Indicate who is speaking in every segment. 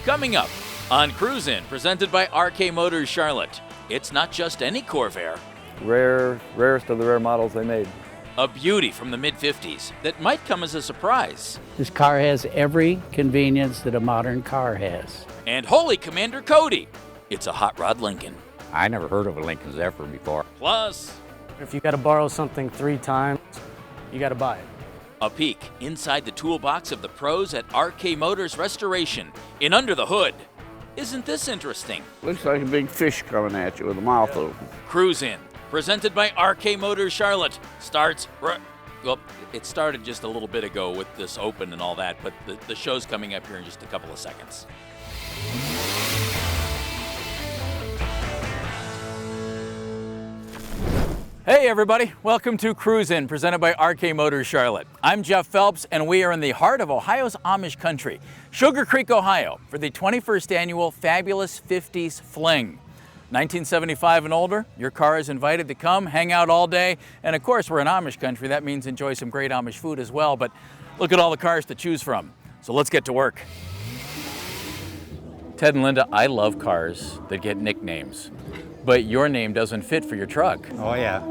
Speaker 1: Coming up on Cruisin', presented by RK Motors Charlotte. It's not just any Corvair.
Speaker 2: Rarest of the rare models they made.
Speaker 1: A beauty from the mid-50s that might come as a surprise.
Speaker 3: This car has every convenience that a modern car has.
Speaker 1: And holy Commander Cody, it's a hot rod Lincoln.
Speaker 4: I never heard of a Lincoln Zephyr before.
Speaker 1: Plus,
Speaker 5: if you got to borrow something 3 times, you got to buy it.
Speaker 1: a peek inside the toolbox of the pros at RK Motors Restoration in Under the Hood. Isn't this interesting?
Speaker 6: Looks like a big fish coming at you with a mouth open.
Speaker 1: Cruisin', presented by RK Motors Charlotte, starts well, it started just a little bit ago with this open and all that, but the show's coming up here in just a couple of seconds. Hey everybody, welcome to Cruisin', presented by RK Motors Charlotte. I'm Jeff Phelps and we are in the heart of Ohio's Amish country, Sugar Creek, Ohio, for the 21st annual Fabulous 50s Fling. 1975 and older, your car is invited to come, hang out all day, and of course we're in Amish country, that means enjoy some great Amish food as well, but look at all the cars to choose from. So let's get to work. Ted and Linda, I love cars that get nicknames, but your name doesn't fit for your truck.
Speaker 7: Oh yeah.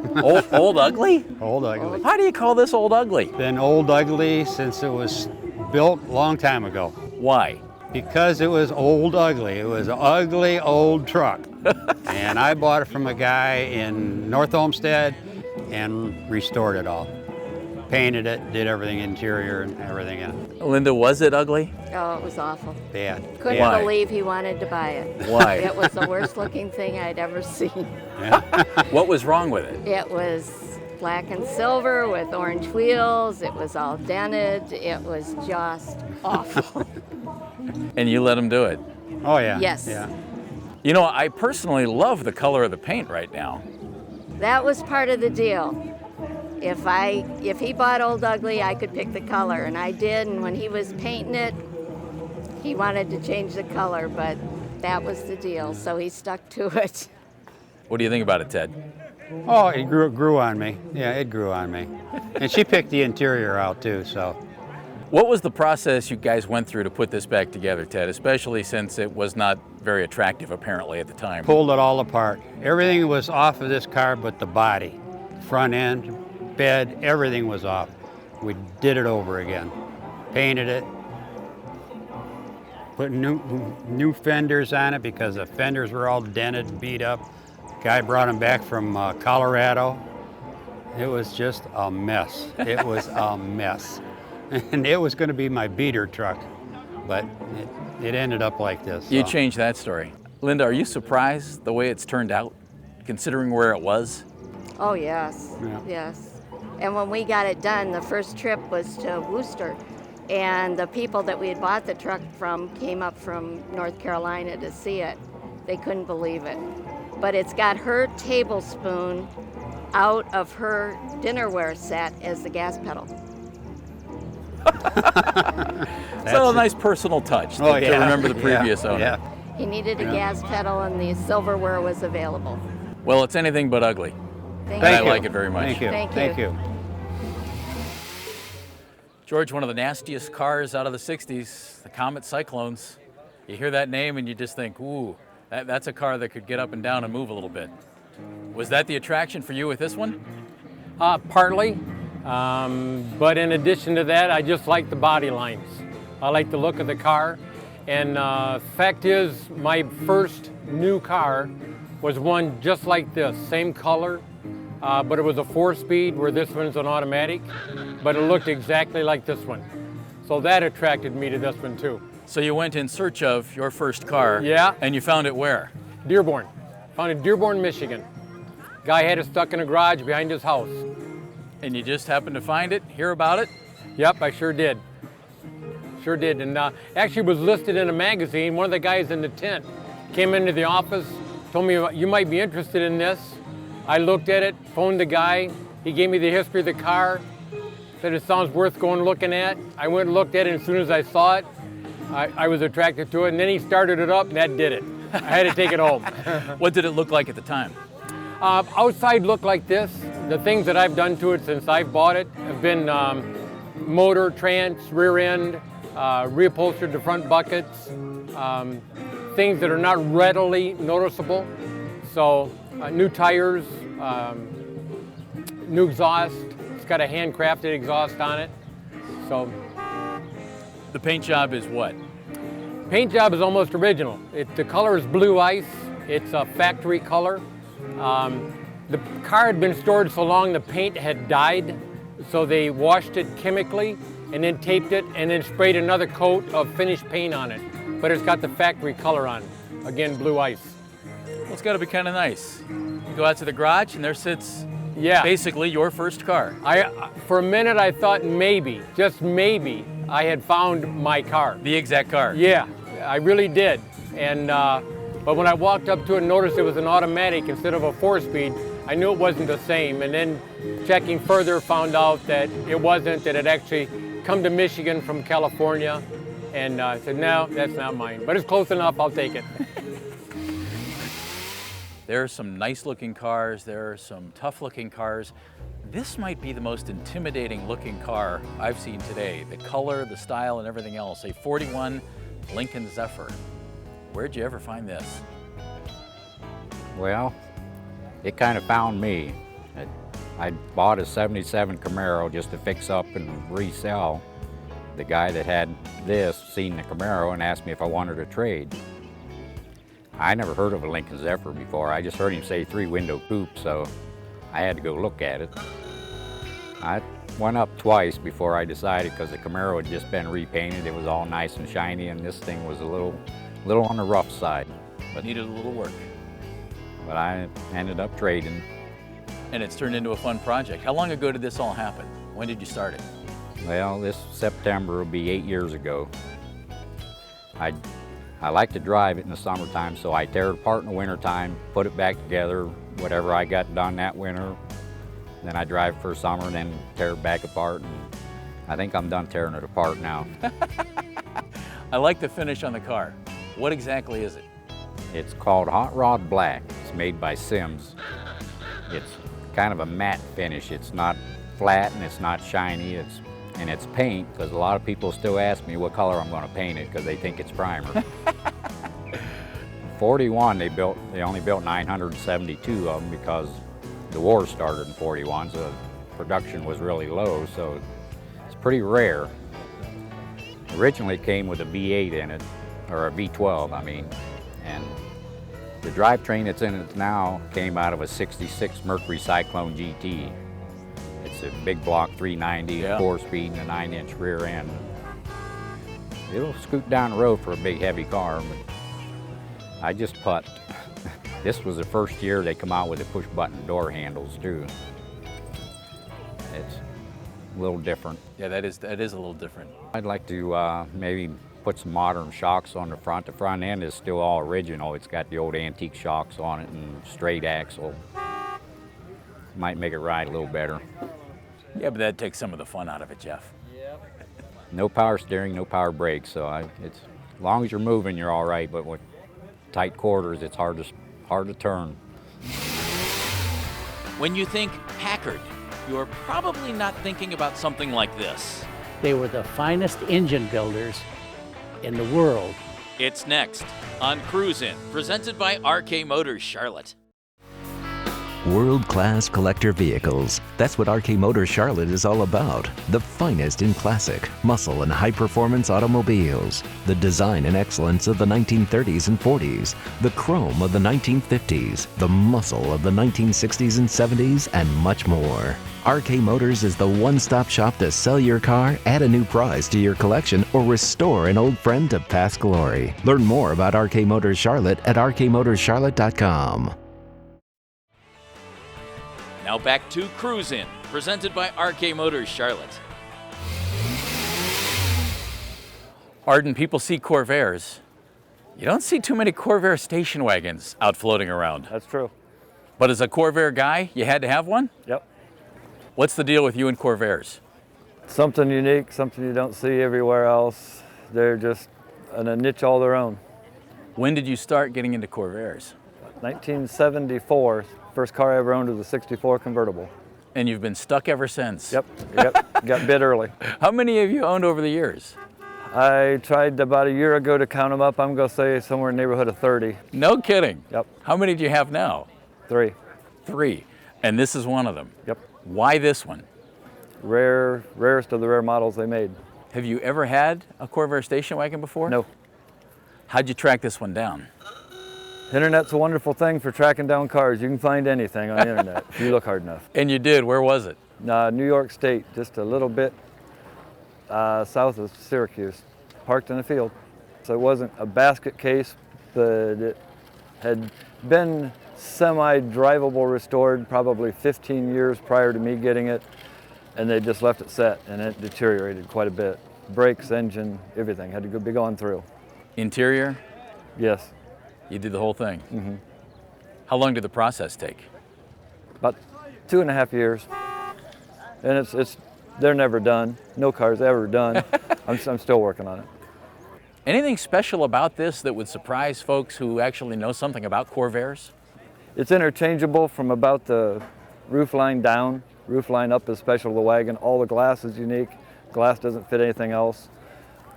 Speaker 1: Old Ugly?
Speaker 7: Old Ugly.
Speaker 1: How do you call this Old Ugly?
Speaker 7: Been Old Ugly since it was built a long time ago.
Speaker 1: Why?
Speaker 7: Because it was old ugly. It was an ugly old truck. And I bought it from a guy in North Olmsted and restored it all. Painted it, did everything interior and everything in it.
Speaker 1: Linda, was it ugly?
Speaker 8: Oh, it was awful.
Speaker 7: Bad.
Speaker 8: Couldn't
Speaker 1: Why?
Speaker 8: believe he wanted to buy it.
Speaker 1: Why?
Speaker 8: It was the worst looking thing I'd ever seen.
Speaker 1: What was wrong with it?
Speaker 8: It was black and silver with orange wheels. It was all dented. It was just awful.
Speaker 1: And you let him do it?
Speaker 7: Oh yeah.
Speaker 8: Yes.
Speaker 7: Yeah.
Speaker 1: You know, I personally love the color of the paint right now.
Speaker 8: That was part of the deal. If he bought Old Ugly, I could pick the color, and I did. And when he was painting it, he wanted to change the color, but that was the deal, so he stuck to it.
Speaker 1: What do you think about it, Ted?
Speaker 7: Oh, it grew on me. Yeah, it grew on me. And she picked the interior out too, so.
Speaker 1: What was the process you guys went through to put this back together, Ted, especially since it was not very attractive apparently at the time?
Speaker 7: Pulled it all apart. Everything was off of this car but the body. Front end, bed, everything was off. We did it over again. Painted it. Put new fenders on it because the fenders were all dented and beat up. Guy brought them back from Colorado. It was just a mess. It was a mess. And it was going to be my beater truck, but it ended up like this.
Speaker 1: You
Speaker 7: so.
Speaker 1: changed that story. Linda, are you surprised the way it's turned out, considering where it was?
Speaker 8: Oh, yes,
Speaker 7: Yeah.
Speaker 8: yes. And when we got it done, the first trip was to Worcester, and the people that we had bought the truck from came up from North Carolina to see it. They couldn't believe it. But it's got her tablespoon out of her dinnerware set as the gas pedal.
Speaker 1: So a nice personal touch to remember the previous owner.
Speaker 7: Yeah.
Speaker 8: He needed a gas pedal, and the silverware was available.
Speaker 1: Well, it's anything but ugly.
Speaker 8: Thank
Speaker 1: And I
Speaker 8: you.
Speaker 1: like it very much.
Speaker 7: Thank you.
Speaker 8: Thank you.
Speaker 7: Thank you.
Speaker 1: George, one of the nastiest cars out of the 60s, the Comet Cyclones. You hear that name and you just think, ooh, that's a car that could get up and down and move a little bit. Was that the attraction for you with this one?
Speaker 5: Partly, but in addition to that, I just like the body lines. I like the look of the car, and fact is, my first new car was one just like this, same color, but it was a 4-speed where this one's an automatic, but it looked exactly like this one. So that attracted me to this one too.
Speaker 1: So you went in search of your first car.
Speaker 5: Yeah.
Speaker 1: And you found it where?
Speaker 5: Dearborn. Found it in Dearborn, Michigan. Guy had it stuck in a garage behind his house.
Speaker 1: And you just happened to find it, hear about it?
Speaker 5: Yep, I sure did. Sure did. And actually was listed in a magazine. One of the guys in the tent came into the office, told me, you might be interested in this. I looked at it, phoned the guy. He gave me the history of the car, said it sounds worth going looking at. I went and looked at it, and as soon as I saw it, I was attracted to it, and then he started it up, and that did it. I had to take it home.
Speaker 1: What did it look like at the time?
Speaker 5: Outside looked like this. The things that I've done to it since I've bought it have been motor, trans, rear end, reupholstered the front buckets, things that are not readily noticeable. So new tires, new exhaust. It's got a handcrafted exhaust on it. So
Speaker 1: The paint job is what?
Speaker 5: paint job is almost original. The color is blue ice. It's a factory color. The car had been stored so long the paint had dyed, so they washed it chemically and then taped it and then sprayed another coat of finished paint on it. But it's got the factory color on it. Again, blue ice.
Speaker 1: Well, it's got to be kind of nice. You go out to the garage and there sits
Speaker 5: Yeah.
Speaker 1: basically your first car.
Speaker 5: For a minute I thought maybe, just maybe, I had found my car.
Speaker 1: The exact car.
Speaker 5: Yeah, I really did. And but when I walked up to it and noticed it was an automatic instead of a 4-speed, I knew it wasn't the same. And then checking further, found out that it wasn't, that it actually come to Michigan from California. And I said, no, that's not mine. But it's close enough, I'll take it.
Speaker 1: There are some nice looking cars, there are some tough looking cars. This might be the most intimidating looking car I've seen today. The color, the style, and everything else. A 41 Lincoln Zephyr. Where'd you ever find this?
Speaker 4: Well, it kind of found me. I bought a 77 Camaro just to fix up and resell. The guy that had this seen the Camaro and asked me if I wanted to trade. I never heard of a Lincoln Zephyr before. I just heard him say 3-window coupe, so I had to go look at it. I went up twice before I decided because the Camaro had just been repainted. It was all nice and shiny, and this thing was a little on the rough side.
Speaker 1: But needed a little work.
Speaker 4: But I ended up trading.
Speaker 1: And it's turned into a fun project. How long ago did this all happen? When did you start it?
Speaker 4: Well, this September will be 8 years ago. I like to drive it in the summertime, so I tear it apart in the wintertime, put it back together, whatever I got done that winter. Then I drive for summer, then tear it back apart. And I think I'm done tearing it apart now.
Speaker 1: I like the finish on the car. What exactly is it?
Speaker 4: It's called Hot Rod Black. It's made by Sims. It's kind of a matte finish. It's not flat and it's not shiny. And it's paint, because a lot of people still ask me what color I'm going to paint it because they think it's primer. 41, they only built 972 of them because the war started in 41, so production was really low, so it's pretty rare. Originally it came with a V8 in it, or a V12, I mean, and the drivetrain that's in it now came out of a 66 Mercury Cyclone GT. It's a big block 390, 4-speed, and a 9-inch rear end. It'll scoot down the road for a big, heavy car, but I just putt. This was the first year they come out with the push-button door handles, too. It's a little different.
Speaker 1: Yeah, that is a little different.
Speaker 4: I'd like to maybe put some modern shocks on the front. The front end is still all original. It's got the old antique shocks on it and straight axle. Might make it ride a little better.
Speaker 1: Yeah, but that takes some of the fun out of it, Jeff.
Speaker 4: No power steering, no power brakes, so it's as long as you're moving, you're all right. But with tight quarters, it's hard to turn.
Speaker 1: When you think Packard, you're probably not thinking about something like this.
Speaker 3: They were the finest engine builders in the world.
Speaker 1: It's next on Cruisin', presented by RK Motors Charlotte.
Speaker 9: World-class collector vehicles. That's what RK Motors Charlotte is all about. The finest in classic, muscle, and high-performance automobiles. The design and excellence of the 1930s and 40s. The chrome of the 1950s. The muscle of the 1960s and 70s, and much more. RK Motors is the one-stop shop to sell your car, add a new prize to your collection, or restore an old friend to past glory. Learn more about RK Motors Charlotte at rkmotorscharlotte.com.
Speaker 1: Now back to Cruisin', presented by RK Motors Charlotte. Arden, people see Corvairs. You don't see too many Corvair station wagons out floating around.
Speaker 2: That's true.
Speaker 1: But as a Corvair guy, you had to have one?
Speaker 2: Yep.
Speaker 1: What's the deal with you and Corvairs?
Speaker 2: Something unique, something you don't see everywhere else. They're just in a niche all their own.
Speaker 1: When did you start getting into Corvairs?
Speaker 2: 1974, first car I ever owned was a 64 convertible.
Speaker 1: And you've been stuck ever since?
Speaker 2: Yep, got bid early.
Speaker 1: How many have you owned over the years?
Speaker 2: I tried about a year ago to count them up. I'm going to say somewhere in the neighborhood of 30.
Speaker 1: No kidding.
Speaker 2: Yep.
Speaker 1: How many do you have now?
Speaker 2: 3.
Speaker 1: 3. And this is one of them.
Speaker 2: Yep.
Speaker 1: Why this one?
Speaker 2: Rarest of the rare models they made.
Speaker 1: Have you ever had a Corvair station wagon before?
Speaker 2: No.
Speaker 1: How'd you track this one down?
Speaker 2: Internet's a wonderful thing for tracking down cars. You can find anything on the internet if you look hard enough.
Speaker 1: And you did. Where was it?
Speaker 2: New York State, just a little bit south of Syracuse, parked in a field. So it wasn't a basket case, but it had been semi-drivable restored probably 15 years prior to me getting it, and they just left it set, and it deteriorated quite a bit. Brakes, engine, everything had to be going through.
Speaker 1: Interior?
Speaker 2: Yes.
Speaker 1: You did the whole thing?
Speaker 2: Mm-hmm.
Speaker 1: How long did the process take?
Speaker 2: About 2.5 years. And they're never done. No car's ever done. I'm still working on it.
Speaker 1: Anything special about this that would surprise folks who actually know something about Corvairs?
Speaker 2: It's interchangeable from about the roof line down. Roof line up is special to the wagon. All the glass is unique. Glass doesn't fit anything else,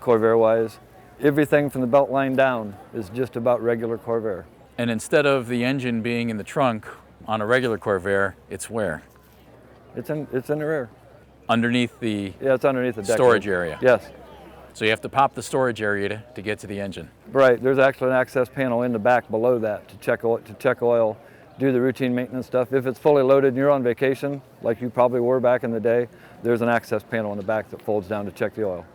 Speaker 2: Corvair-wise. Everything from the belt line down is just about regular Corvair.
Speaker 1: And instead of the engine being in the trunk on a regular Corvair, it's where?
Speaker 2: It's in the rear.
Speaker 1: Underneath the
Speaker 2: Yeah, it's underneath the deck.
Speaker 1: storage area?
Speaker 2: Yes.
Speaker 1: So you have to pop the storage area to get to the engine?
Speaker 2: Right, there's actually an access panel in the back below that to check oil, do the routine maintenance stuff. If it's fully loaded and you're on vacation, like you probably were back in the day, there's an access panel in the back that folds down to check the oil.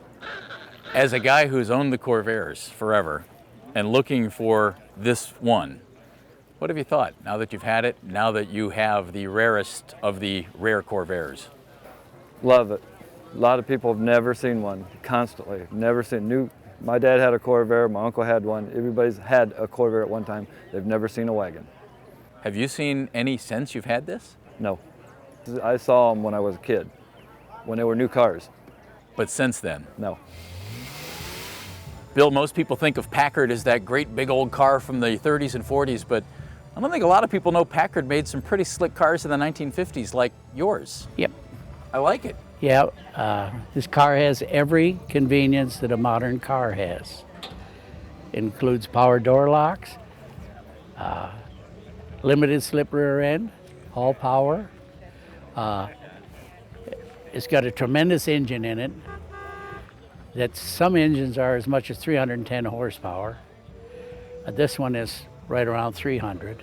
Speaker 1: As a guy who's owned the Corvairs forever and looking for this one, what have you thought now that you've had it, now that you have the rarest of the rare Corvairs?
Speaker 2: Love it. A lot of people have never seen one, constantly. Never seen. My dad had a Corvair, my uncle had one. Everybody's had a Corvair at one time. They've never seen a wagon.
Speaker 1: Have you seen any since you've had this?
Speaker 2: No. I saw them when I was a kid, when they were new cars.
Speaker 1: But since then?
Speaker 2: No.
Speaker 1: Bill, most people think of Packard as that great big old car from the 30s and 40s, but I don't think a lot of people know Packard made some pretty slick cars in the 1950s, like yours.
Speaker 3: Yep.
Speaker 1: I like it.
Speaker 3: Yeah, this car has every convenience that a modern car has. It includes power door locks, limited slip rear end, all power. It's got a tremendous engine in it. That some engines are as much as 310 horsepower. This one is right around 300.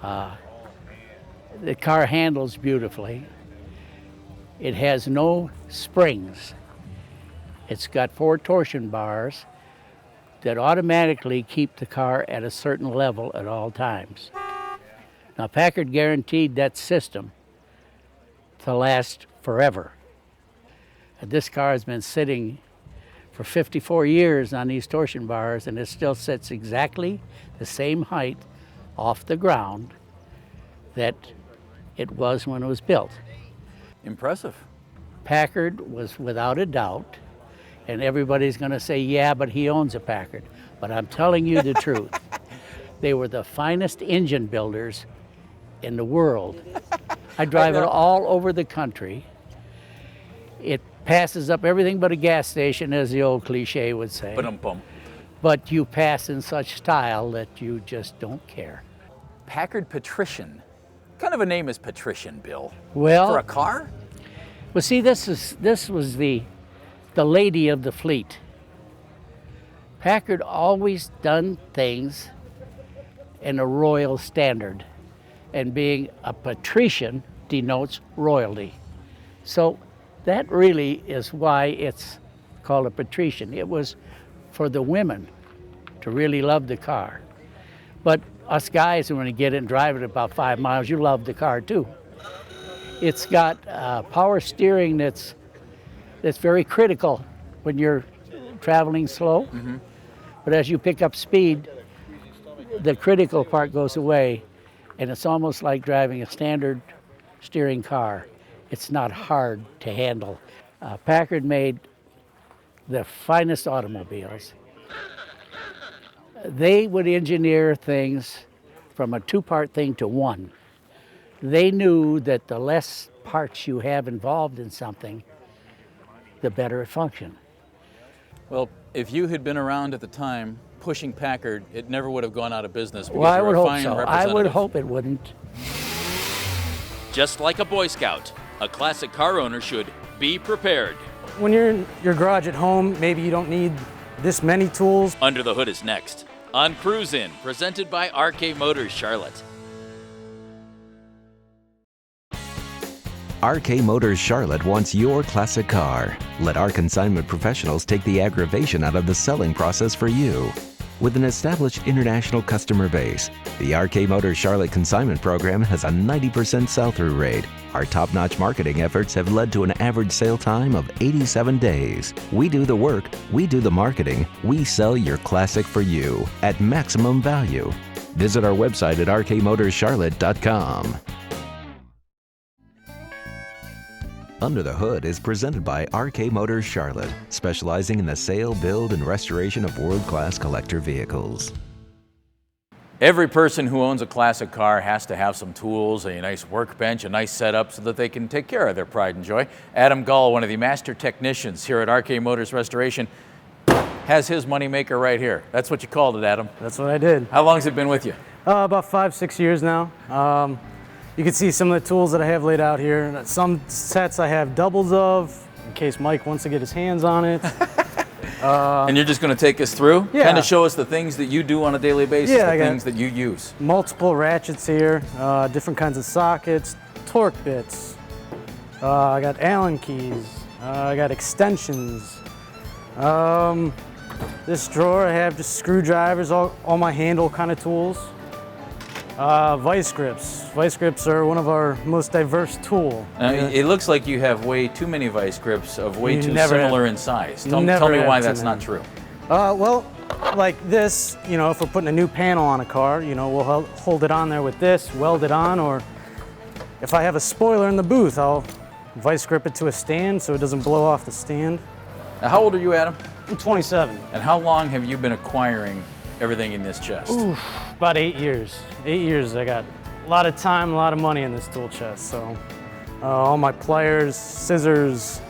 Speaker 3: The car handles beautifully. It has no springs. It's got 4 torsion bars that automatically keep the car at a certain level at all times. Now, Packard guaranteed that system to last forever. And this car has been sitting for 54 years on these torsion bars, and it still sits exactly the same height off the ground that it was when it was built.
Speaker 1: Impressive.
Speaker 3: Packard was without a doubt, and everybody's going to say, yeah, but he owns a Packard. But I'm telling you the truth. They were the finest engine builders in the world. I drive it all over the country. It passes up everything but a gas station, as the old cliche would say. But you pass in such style that you just don't care.
Speaker 1: Packard Patrician. What kind of a name is Patrician, Bill?
Speaker 3: Well,
Speaker 1: for a car?
Speaker 3: Well, see, this was the lady of the fleet. Packard always done things in a royal standard, and being a patrician denotes royalty. So that really is why it's called a patrician. It was for the women to really love the car. But us guys, when we get it and drive it about 5 miles, you love the car too. It's got power steering that's very critical when you're traveling slow.
Speaker 1: Mm-hmm.
Speaker 3: But as you pick up speed, the critical part goes away, and it's almost like driving a standard steering car. It's not hard to handle. Packard made the finest automobiles. They would engineer things from a 2-part thing to 1. They knew that the less parts you have involved in something, the better it functioned.
Speaker 1: Well, if you had been around at the time pushing Packard, it never would have gone out of business because
Speaker 3: Well, I
Speaker 1: you're
Speaker 3: would
Speaker 1: a
Speaker 3: hope
Speaker 1: fine
Speaker 3: so. I
Speaker 1: representative.
Speaker 3: would hope it wouldn't.
Speaker 1: Just like a Boy Scout, a classic car owner should be prepared.
Speaker 10: When you're in your garage at home, maybe you don't need this many tools.
Speaker 1: Under the Hood is next on Cruise In, presented by RK Motors Charlotte.
Speaker 9: RK Motors Charlotte wants your classic car. Let our consignment professionals take the aggravation out of the selling process for you. With an established international customer base, the RK Motors Charlotte consignment program has a 90% sell-through rate. Our top-notch marketing efforts have led to an average sale time of 87 days. We do the work, we do the marketing, we sell your classic for you at maximum value. Visit our website at rkmotorscharlotte.com. Under the Hood is presented by RK Motors Charlotte, specializing in the sale, build, and restoration of world-class collector vehicles.
Speaker 1: Every person who owns a classic car has to have some tools, a nice workbench, a nice setup so that they can take care of their pride and joy. Adam Gull, one of the master technicians here at RK Motors Restoration, has his moneymaker right here. That's what you called it, Adam.
Speaker 10: That's what I did.
Speaker 1: How long has it been with you?
Speaker 10: About 5-6 years now. You can see some of the tools that I have laid out here. Some sets I have doubles of, in case Mike wants to get his hands on it.
Speaker 1: And you're just going to take us through?
Speaker 10: Yeah.
Speaker 1: Kind of show us the things that you do on a daily basis,
Speaker 10: Yeah,
Speaker 1: the
Speaker 10: I got
Speaker 1: things that you use.
Speaker 10: Multiple ratchets here, different kinds of sockets, torque bits. I got Allen keys. I got extensions. This drawer I have just screwdrivers, all my handle kind of tools. Vice grips. Vice grips are one of our most diverse tool.
Speaker 1: It looks like you have way too many vice grips of way
Speaker 10: You
Speaker 1: too
Speaker 10: never
Speaker 1: similar
Speaker 10: have-
Speaker 1: in size.
Speaker 10: you
Speaker 1: Tell
Speaker 10: never
Speaker 1: me
Speaker 10: have
Speaker 1: why
Speaker 10: too
Speaker 1: that's
Speaker 10: many.
Speaker 1: not true.
Speaker 10: Well, like this, you know, if we're putting a new panel on a car, you know, we'll hold it on there with this, weld it on, or if I have a spoiler in the booth, I'll vice grip it to a stand so it doesn't blow off the stand.
Speaker 1: Now, how old are you, Adam?
Speaker 10: I'm 27.
Speaker 1: And how long have you been acquiring everything in this chest?
Speaker 10: Ooh, about 8 years. 8 years. I got a lot of time, a lot of money in this tool chest. So all my pliers, scissors,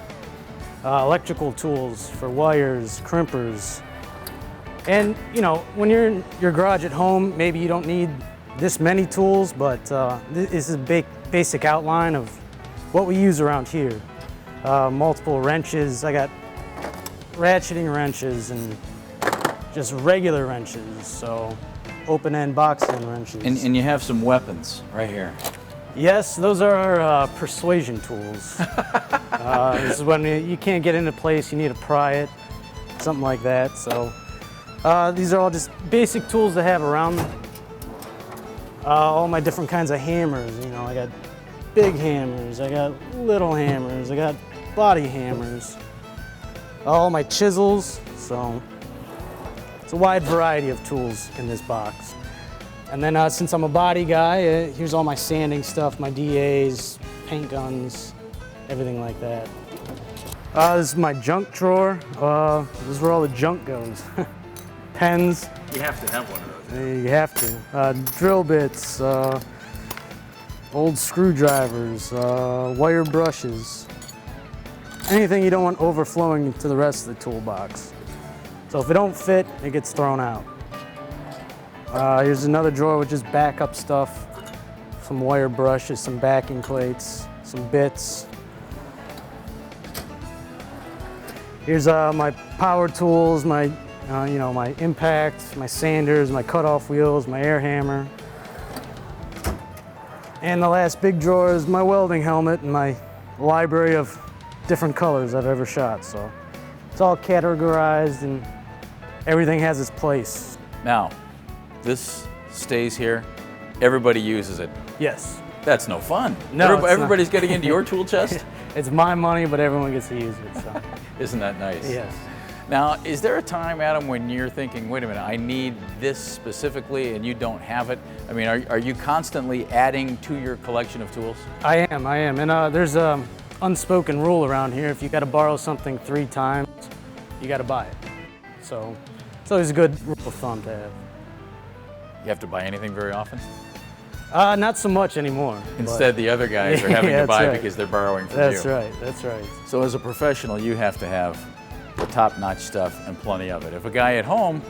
Speaker 10: electrical tools for wires, crimpers. And you know, when you're in your garage at home, maybe you don't need this many tools, but this is a basic outline of what we use around here. Multiple wrenches. I got ratcheting wrenches and just regular wrenches, so open end, box end wrenches.
Speaker 1: And you have some weapons right here.
Speaker 10: Yes, those are our persuasion tools. This is when you can't get into place, you need to pry it, something like that. So these are all just basic tools to have around. All my different kinds of hammers, you know, I got big hammers, I got little hammers, I got body hammers. All my chisels, so it's a wide variety of tools in this box. And then since I'm a body guy, here's all my sanding stuff, my DAs, paint guns, everything like that. This is my junk drawer. This is where all the junk goes. Pens.
Speaker 1: You have to have one of those.
Speaker 10: You have to. Drill bits, old screwdrivers, wire brushes. Anything you don't want overflowing into the rest of the toolbox. So if it don't fit, it gets thrown out. Here's another drawer with just backup stuff. Some wire brushes, some backing plates, some bits. Here's my power tools, my you know, my impact, my sanders, my cutoff wheels, my air hammer. And the last big drawer is my welding helmet and my library of different colors I've ever shot. So it's all categorized and everything has its place.
Speaker 1: Now, this stays here. Everybody uses it.
Speaker 10: Yes.
Speaker 1: That's no fun.
Speaker 10: No, it's not.
Speaker 1: Everybody's getting into your tool chest?
Speaker 10: It's my money, but everyone gets to use it. So.
Speaker 1: Isn't that nice?
Speaker 10: Yes.
Speaker 1: Now, is there a time, Adam, when you're thinking, wait a minute, I need this specifically and you don't have it? I mean, are you constantly adding to your collection of tools?
Speaker 10: I am. And there's an unspoken rule around here. If you got to borrow something 3 times, you got to buy it. So it's always a good rule of thumb to have.
Speaker 1: You have to buy anything very often?
Speaker 10: Not so much anymore.
Speaker 1: Instead, the other guys are having to buy
Speaker 10: right.
Speaker 1: because they're borrowing from
Speaker 10: That's
Speaker 1: you.
Speaker 10: right, that's right.
Speaker 1: So as a professional, you have to have top-notch stuff and plenty of it. If a guy at home,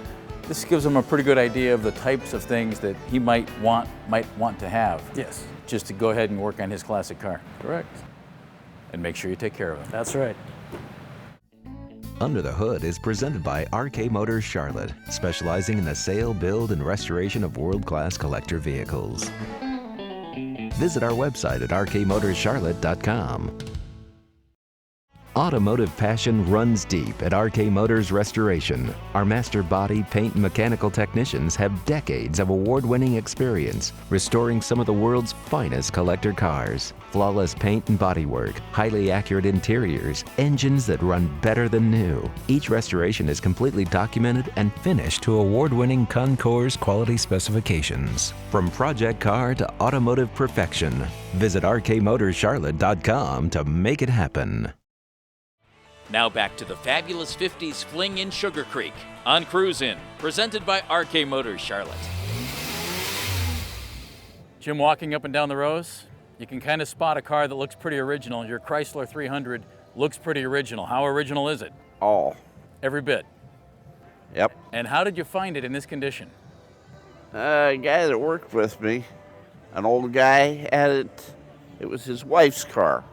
Speaker 1: this gives him a pretty good idea of the types of things that he might want to have.
Speaker 10: Yes.
Speaker 1: Just to go ahead and work on his classic car.
Speaker 10: Correct.
Speaker 1: And make sure you take care of him.
Speaker 10: That's right.
Speaker 9: Under the Hood is presented by RK Motors Charlotte, specializing in the sale, build, and restoration of world-class collector vehicles. Visit our website at rkmotorscharlotte.com. Automotive passion runs deep at RK Motors Restoration. Our master body, paint, and mechanical technicians have decades of award-winning experience restoring some of the world's finest collector cars. Flawless paint and bodywork, highly accurate interiors, engines that run better than new. Each restoration is completely documented and finished to award-winning Concours quality specifications. From project car to automotive perfection, visit rkmotorscharlotte.com to make it happen.
Speaker 1: Now back to the fabulous 50s Fling in Sugar Creek on Cruise In, presented by RK Motors Charlotte. Jim, walking up and down the rows, you can kind of spot a car that looks pretty original. Your Chrysler 300 looks pretty original. How original is it?
Speaker 6: All.
Speaker 1: Every bit.
Speaker 6: Yep.
Speaker 1: And how did you find it in this condition?
Speaker 6: A guy that worked with me, an old guy, had it. It was his wife's car.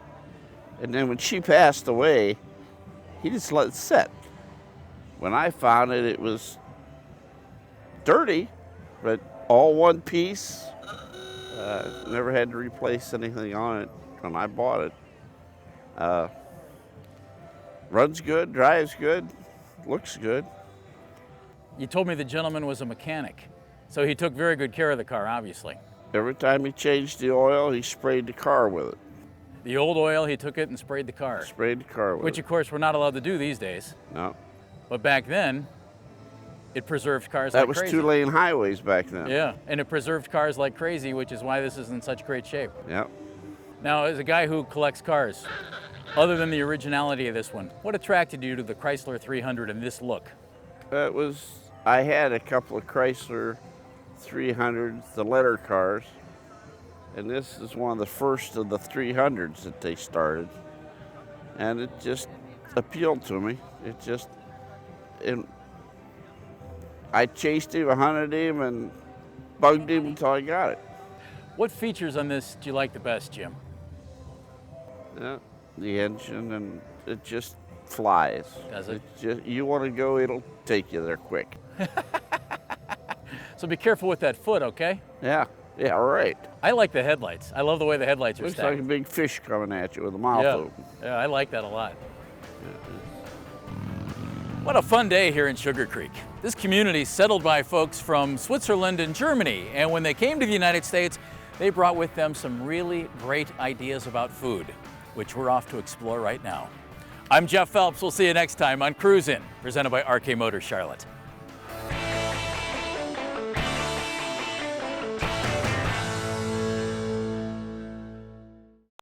Speaker 6: And then when she passed away, he just let it sit. When I found it, it was dirty, but all one piece. Never had to replace anything on it when I bought it. Runs good, drives good, looks good.
Speaker 1: You told me the gentleman was a mechanic, so he took very good care of the car, obviously.
Speaker 6: Every time he changed the oil, he sprayed the car with it.
Speaker 1: The old oil, he took it and sprayed the car.
Speaker 6: Sprayed the car with
Speaker 1: Which,
Speaker 6: it.
Speaker 1: of course, we're not allowed to do these days.
Speaker 6: No.
Speaker 1: But back then, it preserved cars like crazy.
Speaker 6: That was two-lane highways back then.
Speaker 1: Yeah, and it preserved cars like crazy, which is why this is in such great shape.
Speaker 6: Yep.
Speaker 1: Now, as a guy who collects cars, other than the originality of this one, what attracted you to the Chrysler 300 and this look?
Speaker 6: I had a couple of Chrysler 300s, the letter cars, and this is one of the first of the 300s that they started. And it just appealed to me. I chased him, I hunted him, and bugged him until I got it.
Speaker 1: What features on this do you like the best, Jim?
Speaker 6: Yeah, the engine, and it just flies.
Speaker 1: Does it?
Speaker 6: You want to go, it'll take you there quick.
Speaker 1: So be careful with that foot, okay?
Speaker 6: Yeah, right.
Speaker 1: I like the headlights. I love the way the headlights are
Speaker 6: Looks
Speaker 1: stacked.
Speaker 6: like a big fish coming at you with a mouth open.
Speaker 1: Yeah, I like that a lot. What a fun day here in Sugar Creek. This community is settled by folks from Switzerland and Germany, and when they came to the United States, they brought with them some really great ideas about food, which we're off to explore right now. I'm Jeff Phelps. We'll see you next time on Cruise In, presented by RK Motors Charlotte.